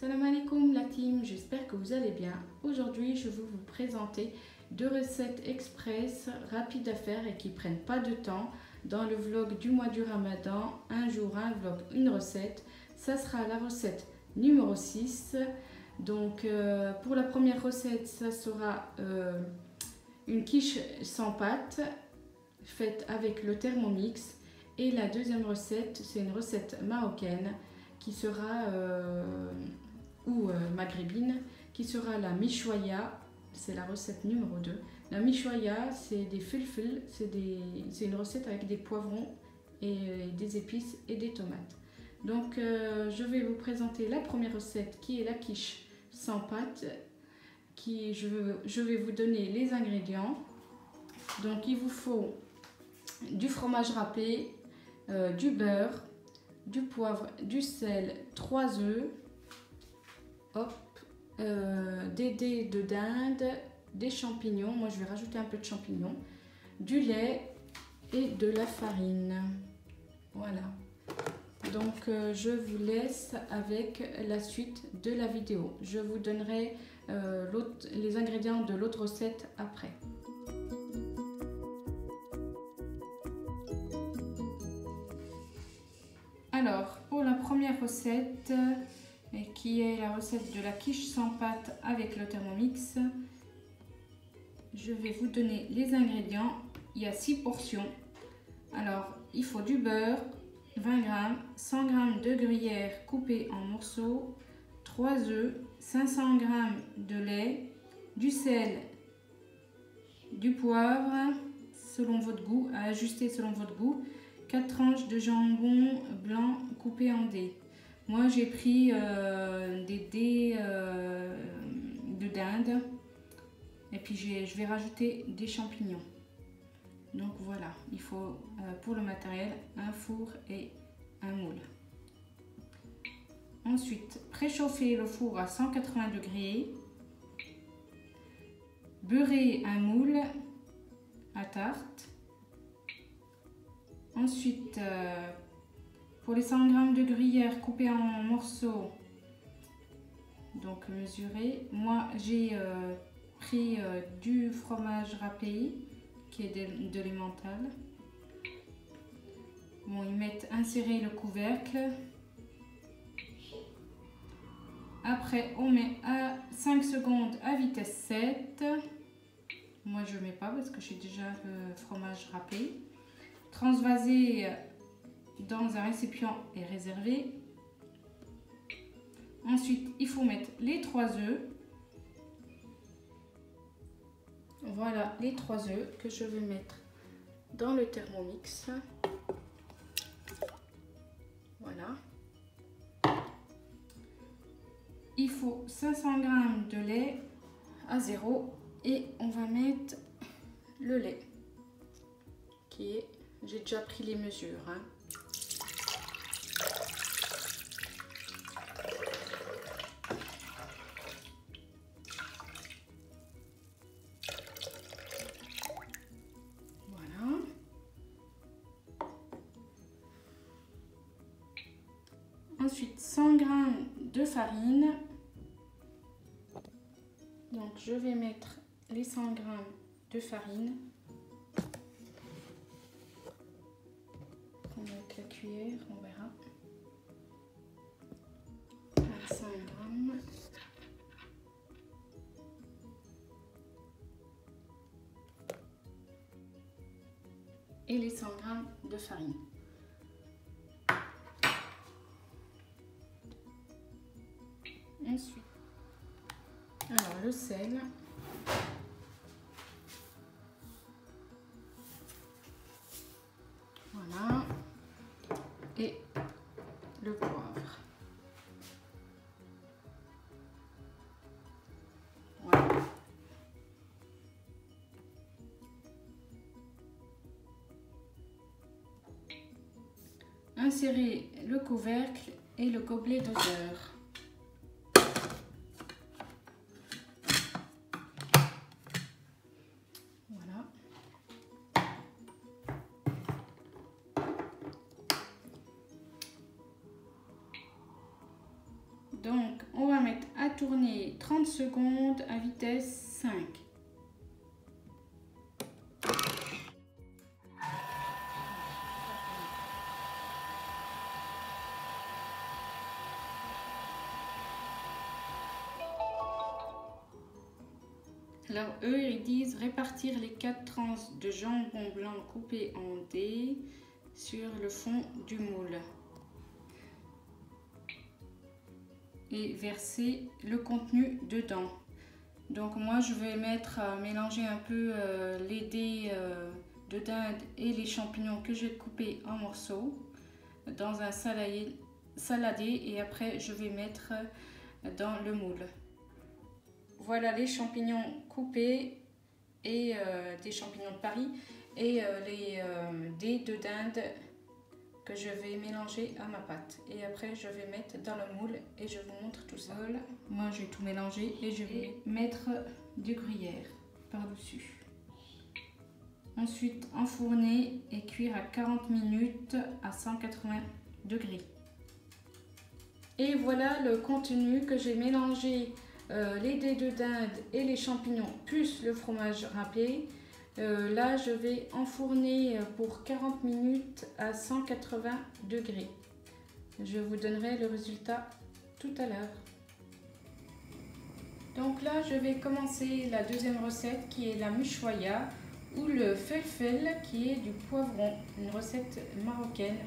Salam alaikum la team, j'espère que vous allez bien. Aujourd'hui, je vais vous présenter deux recettes express, rapides à faire et qui prennent pas de temps dans le vlog du mois du Ramadan. Un jour, un vlog, une recette. Ça sera la recette numéro 6. Donc, pour la première recette, ça sera une quiche sans pâte faite avec le Thermomix. Et la deuxième recette, c'est une recette marocaine qui sera maghrébine, qui sera la michoya. C'est la recette numéro 2. La michoya, c'est des fulful, c'est une recette avec des poivrons et des épices et des tomates. Donc je vais vous présenter la première recette qui est la quiche sans pâte. Je vais vous donner les ingrédients. Donc il vous faut du fromage râpé, du beurre, du poivre, du sel, 3 œufs, des dés de dinde, des champignons, moi je vais rajouter un peu de champignons, du lait et de la farine. Voilà. Donc je vous laisse avec la suite de la vidéo. Je vous donnerai les ingrédients de l'autre recette après. Alors, pour la première recette, qui est la recette de la quiche sans pâte avec le Thermomix, je vais vous donner les ingrédients. Il y a 6 portions. Alors, il faut du beurre, 20 g, 100 g de gruyère coupée en morceaux, 3 œufs, 500 g de lait, du sel, du poivre, selon votre goût, à ajuster selon votre goût, 4 tranches de jambon blanc coupé en dés. Moi j'ai pris des dés de dinde et puis je vais rajouter des champignons. Donc voilà, il faut pour le matériel un four et un moule. Ensuite, préchauffer le four à 180 degrés. Beurrer un moule à tarte. Ensuite, pour les 100 g de gruyère coupée en morceaux, donc mesuré, moi j'ai pris du fromage râpé qui est de l'emmental. Bon, ils mettent insérer le couvercle. Après, on met à 5 secondes à vitesse 7. Moi je ne mets pas parce que j'ai déjà le fromage râpé. Transvaser dans un récipient et réservé. Ensuite, il faut mettre les 3 œufs. Voilà les 3 œufs que je vais mettre dans le Thermomix. Voilà. Il faut 500 g de lait à 0 et on va mettre le lait qui est... J'ai déjà pris les mesures. Hein. Voilà. Ensuite, 100 g de farine. Donc, je vais mettre les 100 g de farine. Avec la cuillère, on verra. 25 g. Et les 100 g de farine. Ensuite, alors le sel. Voilà. Et le poivre. Voilà. Insérez le couvercle et le gobelet doseur. Voilà. Donc On va mettre à tourner 30 secondes à vitesse 5. Alors eux, ils disent répartir les 4 tranches de jambon blanc coupé en dés sur le fond du moule et verser le contenu dedans. Donc moi je vais mélanger un peu les dés de dinde et les champignons que j'ai coupés en morceaux dans un saladé et après je vais mettre dans le moule. Voilà les champignons coupés et des champignons de Paris et les dés de dinde que je vais mélanger à ma pâte. Et après je vais mettre dans le moule et je vous montre tout ça. Moi j'ai tout mélangé et je vais mettre du gruyère par-dessus. Ensuite enfourner et cuire à 40 minutes à 180 degrés. Et voilà le contenu que j'ai mélangé. Les dés de dinde et les champignons plus le fromage râpé. Là je vais enfourner pour 40 minutes à 180 degrés. Je vous donnerai le résultat tout à l'heure. Donc là je vais commencer la deuxième recette qui est la mouchoya ou le felfel qui est du poivron, une recette marocaine.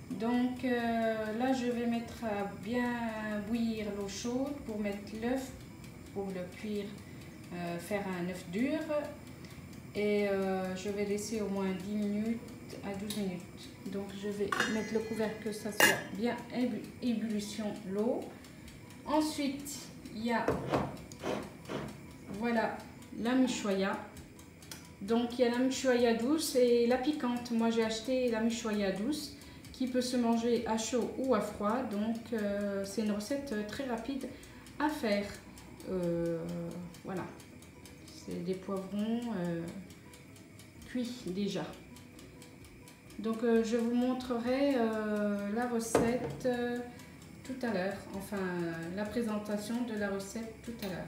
Donc là je vais mettre à bien bouillir l'eau chaude pour mettre l'œuf, pour le cuire, faire un œuf dur et je vais laisser au moins 10 minutes à 12 minutes. Donc je vais mettre le couvercle que ça soit bien ébullition l'eau. Ensuite il y a voilà la mouchoya. Donc il y a la mouchoya douce et la piquante. Moi j'ai acheté la mouchoya douce qui peut se manger à chaud ou à froid, donc c'est une recette très rapide à faire. Voilà, c'est des poivrons cuits déjà. Donc je vous montrerai la recette tout à l'heure, enfin la présentation de la recette tout à l'heure.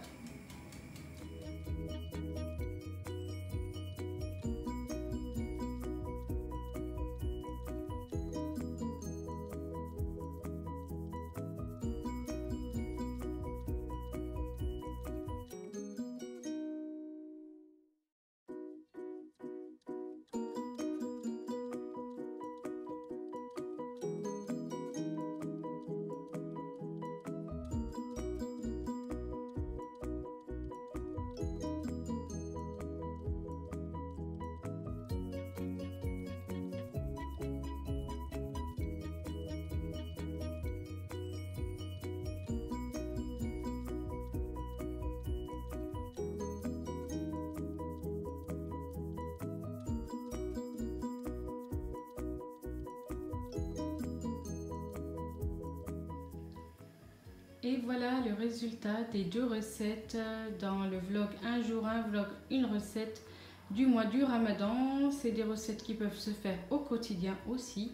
Et voilà le résultat des deux recettes dans le vlog un jour un vlog une recette du mois du Ramadan. C'est des recettes qui peuvent se faire au quotidien aussi.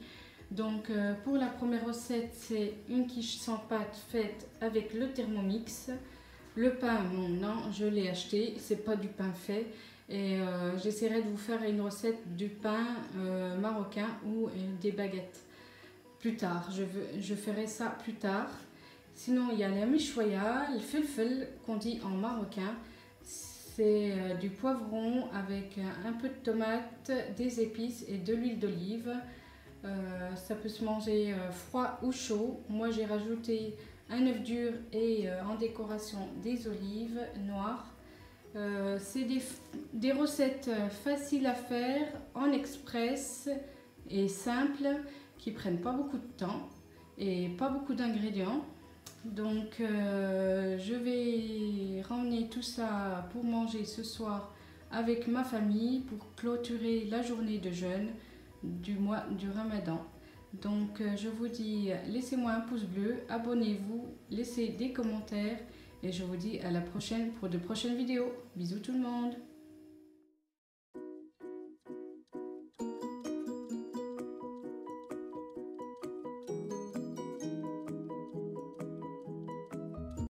Donc pour la première recette, c'est une quiche sans pâte faite avec le Thermomix. Le pain, non, je l'ai acheté, c'est pas du pain fait. Et j'essaierai de vous faire une recette du pain marocain ou des baguettes plus tard. Je ferai ça plus tard. Sinon, il y a la mouchoya, le felfel qu'on dit en marocain. C'est du poivron avec un peu de tomate, des épices et de l'huile d'olive. Ça peut se manger froid ou chaud. Moi, j'ai rajouté un œuf dur et en décoration des olives noires. C'est des recettes faciles à faire, en express et simples, qui prennent pas beaucoup de temps et pas beaucoup d'ingrédients. Donc je vais ramener tout ça pour manger ce soir avec ma famille pour clôturer la journée de jeûne du mois du Ramadan. Donc je vous dis, laissez-moi un pouce bleu, abonnez-vous, laissez des commentaires et je vous dis à la prochaine pour de prochaines vidéos. Bisous tout le monde.